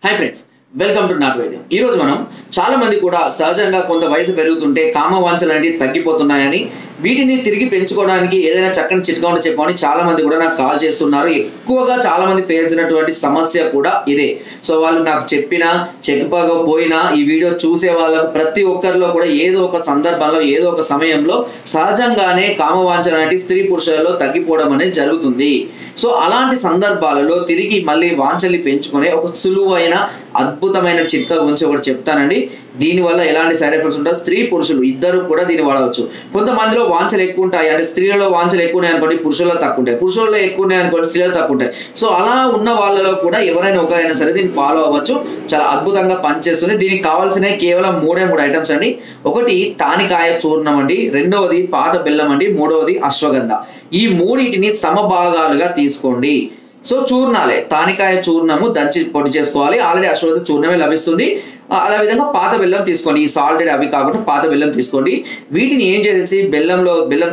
Hi friends, welcome to నాటు వైద్యం. ఈ రోజు మనం చాలా మంది కూడా సహజంగా కొంత వయసు పెరుగుతుంటే కామవాంఛలు అనేవి తగ్గిపోతున్నాయని, వీటిని తిరిగి పెంచుకోవడానికి ఏదైనా చక్కని చిట్కా ఉంటే చెప్పమని చాలా మంది కూడా నాకు కాల్ చేస్తున్నారు. ఎక్కువగా చాలా మంది ఫేస్ అయినటువంటి సమస్య కూడా ఇదే. సో వాళ్ళు నాకు చెప్పినా చెప్పకపోయినా ఈ వీడియో చూసే వాళ్ళకు ప్రతి ఒక్కరిలో కూడా ఏదో ఒక సందర్భంలో ఏదో ఒక సమయంలో సహజంగానే కామవాంఛలు అనేవి స్త్రీ పురుషులలో తగ్గిపోవడం అనేది జరుగుతుంది. సో అలాంటి సందర్భాలలో తిరిగి మళ్ళీ వాంఛల్ని పెంచుకునే ఒక సులువైన అద్భుతమైన చిట్కా గురించి ఒకటి చెప్తానండి. దీనివల్ల ఎలాంటి సైడ్ ఎఫెక్ట్స్ ఉంటాయి, స్త్రీ పురుషులు ఇద్దరు కూడా దీన్ని వాడవచ్చు. కొంతమందిలో వాంఛలు ఎక్కువ ఉంటాయి, అంటే స్త్రీలలో వాంఛలు ఎక్కువ ఉన్నాయి అనుకోండి, పురుషుల్లో తక్కువ ఉంటాయి, పురుషుల్లో ఎక్కువ ఉన్నాయి అనుకోండి, స్త్రీలో తక్కువ ఉంటాయి. సో అలా ఉన్న వాళ్ళలో కూడా ఎవరైనా ఒకరైనా సరే దీన్ని ఫాలో అవ్వచ్చు. చాలా అద్భుతంగా పనిచేస్తుంది. దీనికి కావాల్సినవి కేవలం మూడే ఐటమ్స్ అండి. ఒకటి తానికాయ చూర్ణం అండి, రెండవది పాత బెల్లం అండి, మూడవది అశ్వగంధ. ఈ మూడింటిని సమభాగాలుగా తీసుకోండి. సో చూర్ణాలే, తానికాయ చూర్ణము దంచి పొడి చేసుకోవాలి. ఆల్రెడీ అశ్వగంధ చూర్ణమే లభిస్తుంది. అదే విధంగా పాత బెల్లం తీసుకోండి, ఈ సాల్టెడ్ అవి కాకుండా పాత బెల్లం తీసుకోండి. వీటిని ఏం చేసేసి బెల్లం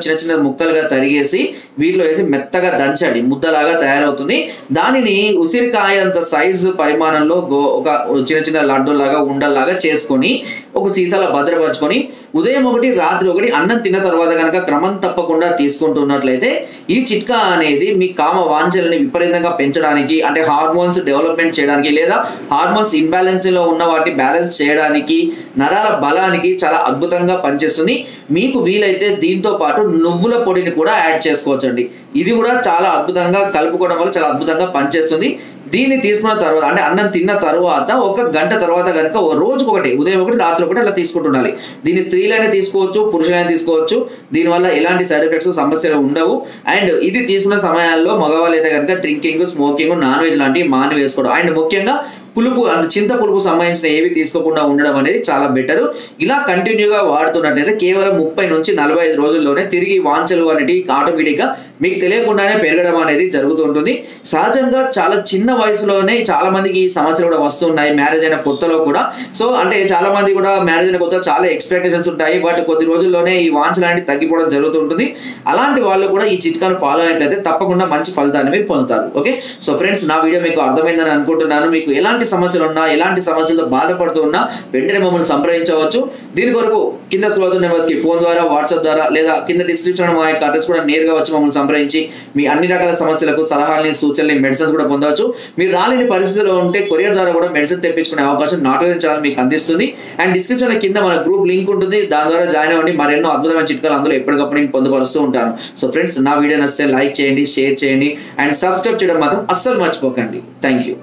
చిన్న చిన్న ముక్కలుగా తరిగేసి వీటిలో వేసి మెత్తగా దంచండి, ముద్దలాగా తయారవుతుంది. దానిని ఉసిరికాయంత సైజు పరిమాణంలో ఒక చిన్న చిన్న లడ్డూలాగా ఉండల్లాగా చేసుకొని ఒక సీసాలో భద్రపరచుకొని ఉదయం ఒకటి రాత్రి ఒకటి అన్నం తిన్న తర్వాత కనుక క్రమం తప్పకుండా తీసుకుంటున్నట్లయితే ఈ చిట్కా అనేది మీ కామ వాంఛల్ని విపరీతంగా పెంచడానికి, అంటే హార్మోన్స్ డెవలప్మెంట్ చేయడానికి లేదా హార్మోన్స్ ఇంబ్యాలెన్స్ లో ఉన్న వాటిని బ్యాలెన్స్ చేయడానికి, నరాల బలానికి చాలా అద్భుతంగా పనిచేస్తుంది. మీకు వీలైతే దీంతో పాటు నువ్వుల పొడిని కూడా యాడ్ చేసుకోవచ్చండి. ఇది కూడా చాలా అద్భుతంగా కలుపుకోవడం వల్ల చాలా అద్భుతంగా పనిచేస్తుంది. దీన్ని తీసుకున్న తర్వాత, అంటే అన్నం తిన్న తర్వాత ఒక గంట తర్వాత కనుక రోజుకు ఒకటి, ఉదయం ఒకటి రాత్రి ఒకటి అలా తీసుకుంటుండాలి. దీన్ని స్త్రీలైనా తీసుకోవచ్చు, పురుషులైనా తీసుకోవచ్చు. దీనివల్ల ఎలాంటి సైడ్ ఎఫెక్ట్స్ సమస్యలు ఉండవు. అండ్ ఇది తీసుకున్న సమయాల్లో మగవాళ్ళు అయితే కనుక డ్రింకింగ్, స్మోకింగ్, నాన్ వెజ్ లాంటివి మాని వేసుకోవడం, అండ్ ముఖ్యంగా పులుపు అంటే చింత పులుపు సంబంధించిన ఏవి తీసుకోకుండా ఉండడం అనేది చాలా బెటర్. ఇలా కంటిన్యూగా వాడుతున్నట్లయితే కేవలం 30 నుంచి 45 రోజుల్లోనే తిరిగి వాంఛలు అనేవి ఆటోమేటిక్గా మీకు తెలియకుండానే పెరగడం అనేది జరుగుతుంటుంది. సహజంగా చాలా చిన్న వయసులోనే చాలా మందికి ఈ సమస్యలు కూడా వస్తున్నాయి, మ్యారేజ్ అయిన కొత్తలో కూడా. సో అంటే చాలా మంది కూడా మ్యారేజ్ అయిన కొత్త చాలా ఎక్స్పెక్టేషన్స్ ఉంటాయి, బట్ కొద్ది రోజుల్లోనే ఈ వాంఛలు అనేవి తగ్గిపోవడం జరుగుతుంటుంది. అలాంటి వాళ్ళు కూడా ఈ చిట్కాను ఫాలో అయినట్లయితే తప్పకుండా మంచి ఫలితాన్ని మీరు పొందుతారు. ఓకే, సో ఫ్రెండ్స్, నా వీడియో మీకు అర్థమైందని అనుకుంటున్నాను. మీకు ఎలాంటి సమస్యలు ఉన్నా, ఎలాంటి సమస్యలతో బాధపడుతూ ఉన్నా వెంటనే మమ్మల్ని సంప్రదించవచ్చు. దీని కొరకు కింద స్లోతు నెంబర్స్ కి ఫోన్ ద్వారా, వాట్సాప్ ద్వారా లేదా కింద డిస్క్రిప్షన్ మా యొక్క అడ్రస్ కూడా నేరుగా వచ్చి మమ్మల్ని సంప్రదించి మీ అన్ని రకాల సమస్యలకు సలహాలని, సూచనలు, మెడిసిన్స్ కూడా పొందవచ్చు. మీరు రాలేని పరిస్థితిలో ఉంటే కొరియర్ ద్వారా కూడా మెడిసిన్ తెప్పించుకునే అవకాశం నాటు వైద్యం ఛానల్ మీకు అందిస్తుంది. అండ్ డిస్క్రిప్షన్ కింద మన గ్రూప్ లింక్ ఉంటుంది, దాని ద్వారా జాయిన్ అవ్వండి. మరెన్నో అద్భుతమైన చిట్కాలు అందులో ఎప్పటికప్పుడు నేను పొందుపరుస్తూ ఉంటాను. సో ఫ్రెండ్స్, నా వీడియో నచ్చితే లైక్ చేయండి, షేర్ చేయండి అండ్ సబ్స్క్రైబ్ చేయడం మాత్రం అస్సలు మర్చిపోకండి. Thank you.